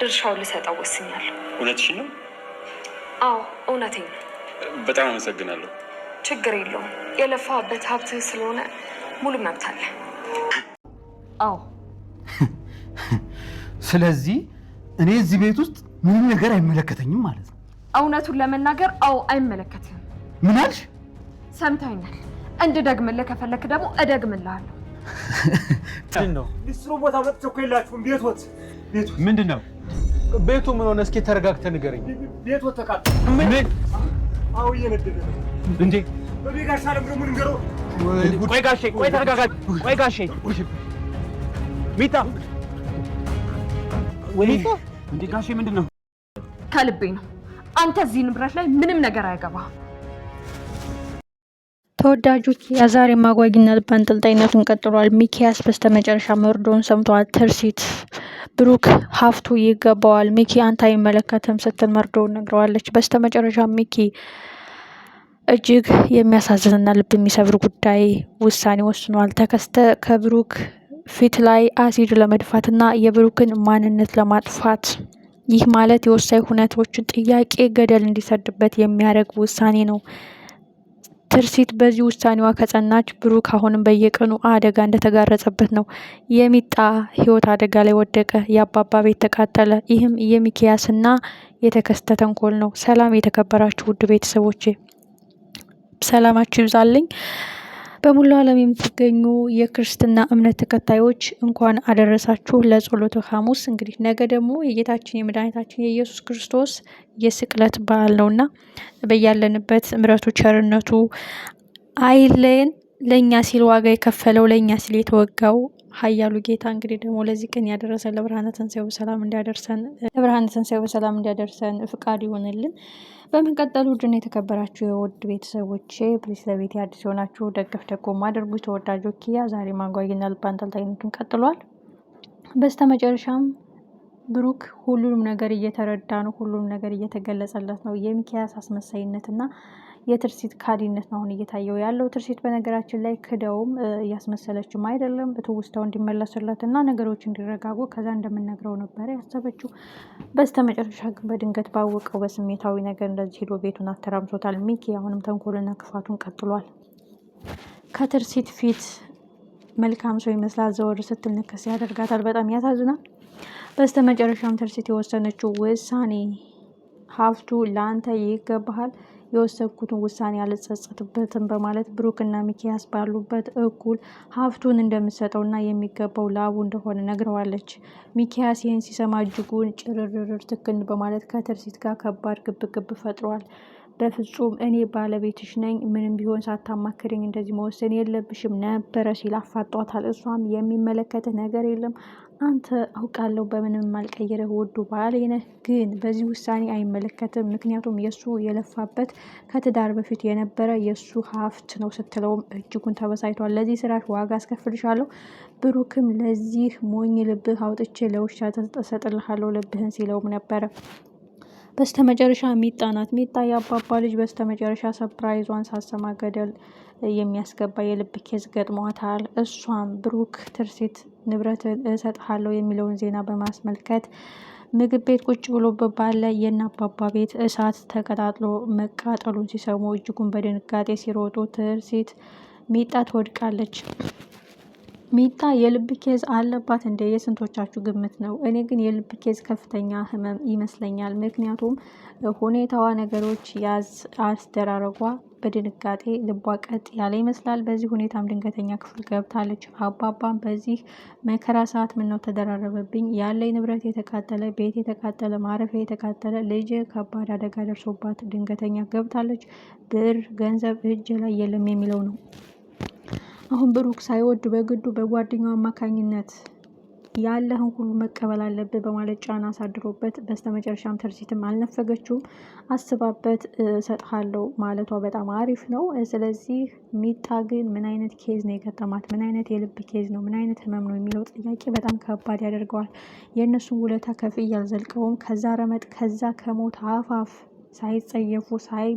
ድርሻውን ልሰጠው ወስኛለሁ። እውነትሽን ነው? አዎ እውነቴን ነው። በጣም አመሰግናለሁ። ችግር የለውም። የለፋበት ሀብትህ ስለሆነ ሙሉ መብት አለ። አዎ ስለዚህ እኔ እዚህ ቤት ውስጥ ምንም ነገር አይመለከተኝም ማለት ነው? እውነቱን ለመናገር አዎ አይመለከትህም። ምን አልሽ? ሰምተኛል። እንድደግምልህ ከፈለክ ደግሞ እደግምልሃለሁ። ምንድነው? ሊስትሮ ቦታ መጥቼ እኮ የላችሁም። ቤቶት ምንድነው? ቤቱ ምን ሆነ? እስኪ ተረጋግተህ ንገረኝ። ቤቶት ተቃጠለ። ምን? አዎ እየነደደ ነው እንዴ? በቤጋሻ ለምን ደግሞ ንገረው። ቆይ ጋሼ፣ ቆይ ተረጋጋ። ቆይ ጋሼ፣ ሚጣ ሚጣ። እንዴ ጋሼ ምንድነው? ከልቤ ነው። አንተ እዚህ ንብረት ላይ ምንም ነገር አይገባም። ተወዳጆች የዛሬ ማጓጊና ልብ አንጠልጣይነቱን ቀጥሏል። ሚኪያስ በስተመጨረሻ መርዶን ሰምቷል። ትርሲት ብሩክ ሀብቱ ይገባዋል፣ ሚኪ አንተ አይመለከትም ስትል መርዶውን ነግረዋለች። በስተመጨረሻ ሚኪ እጅግ የሚያሳዝንና ልብ የሚሰብር ጉዳይ ውሳኔ ወስኗል። ተከስተ ከብሩክ ፊት ላይ አሲድ ለመድፋትና የብሩክን ማንነት ለማጥፋት፣ ይህ ማለት የወሳኝ ሁነቶችን ጥያቄ ገደል እንዲሰድበት የሚያደርግ ውሳኔ ነው። ትርሲት በዚህ ውሳኔዋ ከጸናች ብሩክ አሁንም በየቀኑ አደጋ እንደተጋረጸበት ነው። የሚጣ ህይወት አደጋ ላይ ወደቀ፣ የአባባ ቤት ተቃጠለ። ይህም የሚኪያስና የተከስተ ተንኮል ነው። ሰላም የተከበራችሁ ውድ ቤተሰቦቼ፣ ሰላማችሁ ይብዛልኝ። በሙላው ዓለም የምትገኙ የክርስትና እምነት ተከታዮች እንኳን አደረሳችሁ ለጸሎተ ሐሙስ። እንግዲህ ነገ ደግሞ የጌታችን የመድኃኒታችን የኢየሱስ ክርስቶስ የስቅለት በዓል ነውና በያለንበት ምሕረቱ ቸርነቱ አይለየን። ለእኛ ሲል ዋጋ የከፈለው ለእኛ ሲል የተወጋው ኃያሉ ጌታ እንግዲህ ደግሞ ለዚህ ቀን ያደረሰን ለብርሃነ ትንሣኤው በሰላም እንዲያደርሰን ፍቃድ ይሆንልን። በመቀጠሉ ውድና የተከበራችሁ የውድ ቤተሰቦቼ ፕሊስ ለቤት አዲስ የሆናችሁ ደገፍ ደጎማ አድርጉ። ተወዳጆች ዛሬ ማጓጊና ልብ አንጠልጣይነቱን ቀጥሏል። በስተመጨረሻም ብሩክ ሁሉንም ነገር እየተረዳ ነው። ሁሉንም ነገር እየተገለጸለት ነው። የሚኪያስ አስመሳይነትና የትርሲት ካዲነት ነው አሁን እየታየው ያለው። ትርሲት በነገራችን ላይ ክደውም እያስመሰለችም አይደለም። ትውስታው እንዲመለስለትና ነገሮች እንዲረጋጉ ከዛ እንደምንነግረው ነበር ያሰበችው። በስተመጨረሻ ግን በድንገት ባወቀው በስሜታዊ ነገር እንደዚህ ሄዶ ቤቱን አተራምሶታል። ሚኪ አሁንም ተንኮልና ክፋቱን ቀጥሏል። ከትርሲት ፊት መልካም ሰው ይመስላል፣ ዘወር ስትል ንክስ ያደርጋታል። በጣም ያሳዝናል። በስተመጨረሻም ትርሲት የወሰነችው ውሳኔ ሀብቱ ለአንተ ይገባሃል፣ የወሰንኩትን ውሳኔ አልጸጸትበትም በማለት ብሩክና ሚኪያስ ባሉበት እኩል ሀብቱን እንደምትሰጠውና የሚገባው ላቡ እንደሆነ ነግረዋለች። ሚኪያስ ይህን ሲሰማ እጅጉን ጭርርር ትክን በማለት ከትርሲት ጋር ከባድ ግብግብ ፈጥሯል። በፍጹም እኔ ባለቤትሽ ነኝ፣ ምንም ቢሆን ሳታማክርኝ እንደዚህ መወሰን የለብሽም ነበረ ሲል አፋጧታል። እሷም የሚመለከትህ ነገር የለም አንተ አውቃለሁ በምንም አልቀየረህ ውዱ ባሌ ነህ፣ ግን በዚህ ውሳኔ አይመለከትም፣ ምክንያቱም የሱ የለፋበት ከትዳር በፊት የነበረ የሱ ሀብት ነው ስትለውም እጅጉን ተበሳይቷል። ለዚህ ስራሽ ዋጋ አስከፍልሻለሁ፣ ብሩክም ለዚህ ሞኝ ልብህ አውጥቼ ለውሻ ተሰጥልሃለሁ ልብህን ሲለውም ነበረ። በስተመጨረሻ ሚጣ ናት። ሚጣ የአባባ ልጅ በስተመጨረሻ ሰፕራይዟን ሳሰማ ገደል የሚያስገባ የልብ ኬዝ ገጥሟታል። እሷም ብሩክ ትርሲት ንብረት እሰጥሃለሁ የሚለውን ዜና በማስመልከት ምግብ ቤት ቁጭ ብሎ ባለ የእነ አባባ ቤት እሳት ተቀጣጥሎ መቃጠሉን ሲሰሙ እጅጉን በድንጋጤ ሲሮጡ ትርሲት ሚጣ ትወድቃለች። ሚጣ የልብ ኬዝ አለባት እንደ የስንቶቻችሁ ግምት ነው? እኔ ግን የልብ ኬዝ ከፍተኛ ህመም ይመስለኛል። ምክንያቱም ሁኔታዋ፣ ነገሮች ያዝ አስደራረጓ በድንጋጤ ልቧ ቀጥ ያለ ይመስላል። በዚህ ሁኔታም ድንገተኛ ክፍል ገብታለች። አባባም በዚህ መከራ ሰዓት ምነው ተደራረበብኝ፣ ያለኝ ንብረት የተቃጠለ፣ ቤት የተቃጠለ፣ ማረፊያ የተቃጠለ፣ ልጅ ከባድ አደጋ ደርሶባት ድንገተኛ ገብታለች። ብር ገንዘብ እጅ ላይ የለም የሚለው ነው። አሁን ብሩክ ሳይወድ በግዱ በጓደኛው አማካኝነት ያለህን ሁሉ መቀበል አለብህ በማለት ጫና አሳድሮበት በስተመጨረሻም ትርሲትም አልነፈገችውም። አስባበት እሰጥሃለሁ ማለቷ በጣም አሪፍ ነው። ስለዚህ ሚጣ ግን ምን አይነት ኬዝ ነው የገጠማት? ምን አይነት የልብ ኬዝ ነው? ምን አይነት ህመም ነው የሚለው ጥያቄ በጣም ከባድ ያደርገዋል። የእነሱን ውለታ ከፍዬ አልዘልቀውም። ከዛ ረመጥ ከዛ ከሞት አፋፍ ሳይጸየፉ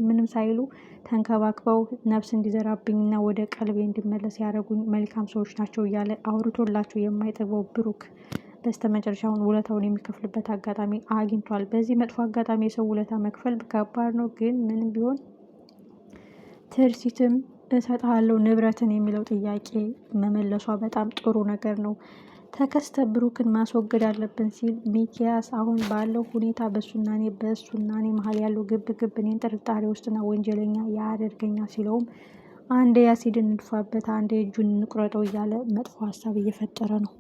ምንም ሳይሉ ተንከባክበው ነፍስ እንዲዘራብኝና ወደ ቀልቤ እንዲመለስ ያደረጉኝ መልካም ሰዎች ናቸው እያለ አውርቶላቸው የማይጠግበው ብሩክ በስተመጨረሻውን ውለታውን የሚከፍልበት አጋጣሚ አግኝቷል። በዚህ መጥፎ አጋጣሚ የሰው ውለታ መክፈል ከባድ ነው፣ ግን ምንም ቢሆን ትርሲትም እሰጥሃለሁ ንብረትን የሚለው ጥያቄ መመለሷ በጣም ጥሩ ነገር ነው። ተከስተ ብሩክን ማስወገድ አለብን ሲል ሚኪያስ አሁን ባለው ሁኔታ በሱና እኔ መሀል ያለው ግብ እኔን ጥርጣሬ ውስጥና ወንጀለኛ ያደርገኛ ሲለውም አንዴ ያሲድን እንድፋበት አንዴ እጁን እንቁረጠው እያለ መጥፎ ሀሳብ እየፈጠረ ነው።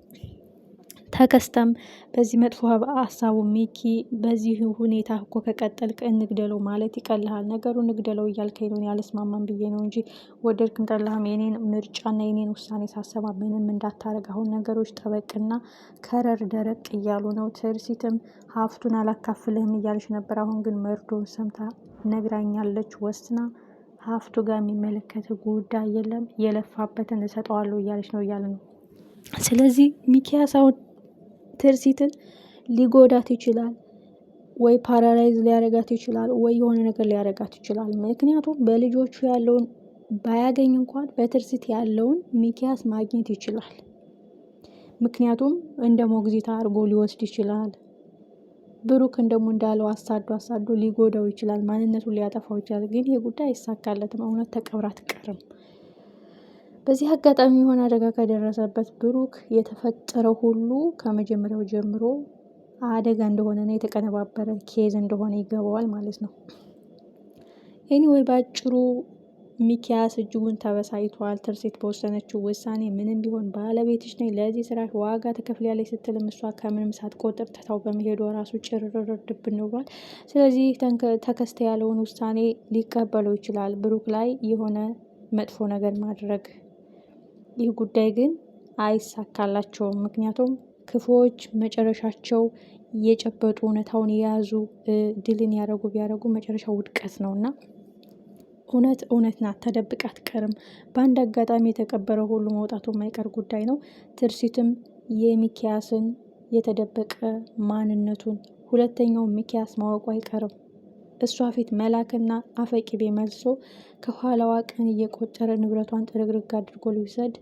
ተከስተም በዚህ መጥፎ ሀሳቡ ሚኪ በዚህ ሁኔታ እኮ ከቀጠልክ እንግደለው ማለት ይቀልሃል፣ ነገሩ እንግደለው እያልከኝ ነው ያለስማማን ብዬ ነው እንጂ ወደድክም ጠላህም የኔን ምርጫና የኔን ውሳኔ ሳሰባ ምንም እንዳታረግ። አሁን ነገሮች ጠበቅና ከረር ደረቅ እያሉ ነው። ትርሲትም ሀብቱን አላካፍልህም እያለች ነበር። አሁን ግን መርዶን ሰምታ ነግራኛለች። ወስና ሀብቱ ጋር የሚመለከት ጉዳይ የለም የለፋበትን እሰጠዋለሁ እያለች ነው እያለ ነው። ስለዚህ ሚኪያስ አሁን ትርሲትን ሊጎዳት ይችላል፣ ወይ ፓራላይዝ ሊያረጋት ይችላል፣ ወይ የሆነ ነገር ሊያረጋት ይችላል። ምክንያቱም በልጆቹ ያለውን ባያገኝ እንኳን በትርሲት ያለውን ሚኪያስ ማግኘት ይችላል። ምክንያቱም እንደ ሞግዚት አድርጎ ሊወስድ ይችላል። ብሩክን ደግሞ እንዳለው አሳዶ ሊጎዳው ይችላል፣ ማንነቱን ሊያጠፋው ይችላል። ግን ይህ ጉዳይ አይሳካለትም፣ እውነት ተቀብራ አትቀርም። በዚህ አጋጣሚ የሆነ አደጋ ከደረሰበት ብሩክ የተፈጠረው ሁሉ ከመጀመሪያው ጀምሮ አደጋ እንደሆነ ነው፣ የተቀነባበረ ኬዝ እንደሆነ ይገባዋል ማለት ነው። ኤኒዌይ ባጭሩ ሚኪያስ እጅጉን ተበሳይቷል። ትርሲት በወሰነችው ውሳኔ ምንም ቢሆን ባለቤትሽ ነኝ፣ ለዚህ ስራሽ ዋጋ ትከፍያለሽ ስትልም እሷ ከምንም ሳትቆጥር ትታው በመሄዷ ራሱ ጭርርር ድብን ብሏል። ስለዚህ ተከስተ ያለውን ውሳኔ ሊቀበለው ይችላል፣ ብሩክ ላይ የሆነ መጥፎ ነገር ማድረግ። ይህ ጉዳይ ግን አይሳካላቸውም። ምክንያቱም ክፉዎች መጨረሻቸው እየጨበጡ እውነታውን የያዙ ድልን ቢያደርጉ መጨረሻው ውድቀት ነውና እውነት ናት፣ ተደብቃ አትቀርም። በአንድ አጋጣሚ የተቀበረ ሁሉ መውጣቱ የማይቀር ጉዳይ ነው። ትርሲትም የሚኪያስን የተደበቀ ማንነቱን ሁለተኛው ሚኪያስ ማወቁ አይቀርም። እሷ ፊት መላክና አፈቂቤ መልሶ ከኋላዋ ቀን እየቆጠረ ንብረቷን ጥርግርግ አድርጎ ሊውሰድ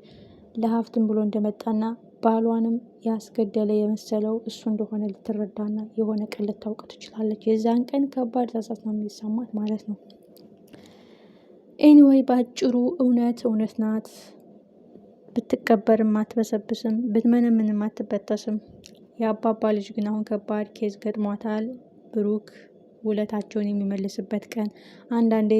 ለሀብትም ብሎ እንደመጣና ባሏንም ያስገደለ የመሰለው እሱ እንደሆነ ልትረዳና የሆነ ቀን ልታውቅ ትችላለች። የዛን ቀን ከባድ ጸጸት ነው የሚሰማት ማለት ነው። ኤኒዌይ ባጭሩ እውነት ናት። ብትቀበርም አትበሰብስም፣ ብትመነምንም አትበጠስም። የአባባ ልጅ ግን አሁን ከባድ ኬዝ ገጥሟታል። ብሩክ ውለታቸውን የሚመልስበት ቀን። አንዳንዴ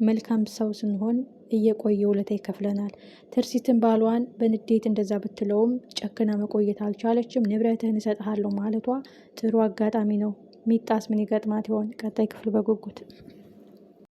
መልካም ሰው ስንሆን እየቆየ ውለታ ይከፍለናል። ትርሲትን ባሏን በንዴት እንደዛ ብትለውም ጨክና መቆየት አልቻለችም። ንብረትህን እሰጥሃለሁ ማለቷ ጥሩ አጋጣሚ ነው። ሚጣስ ምን ይገጥማት ይሆን? ቀጣይ ክፍል በጉጉት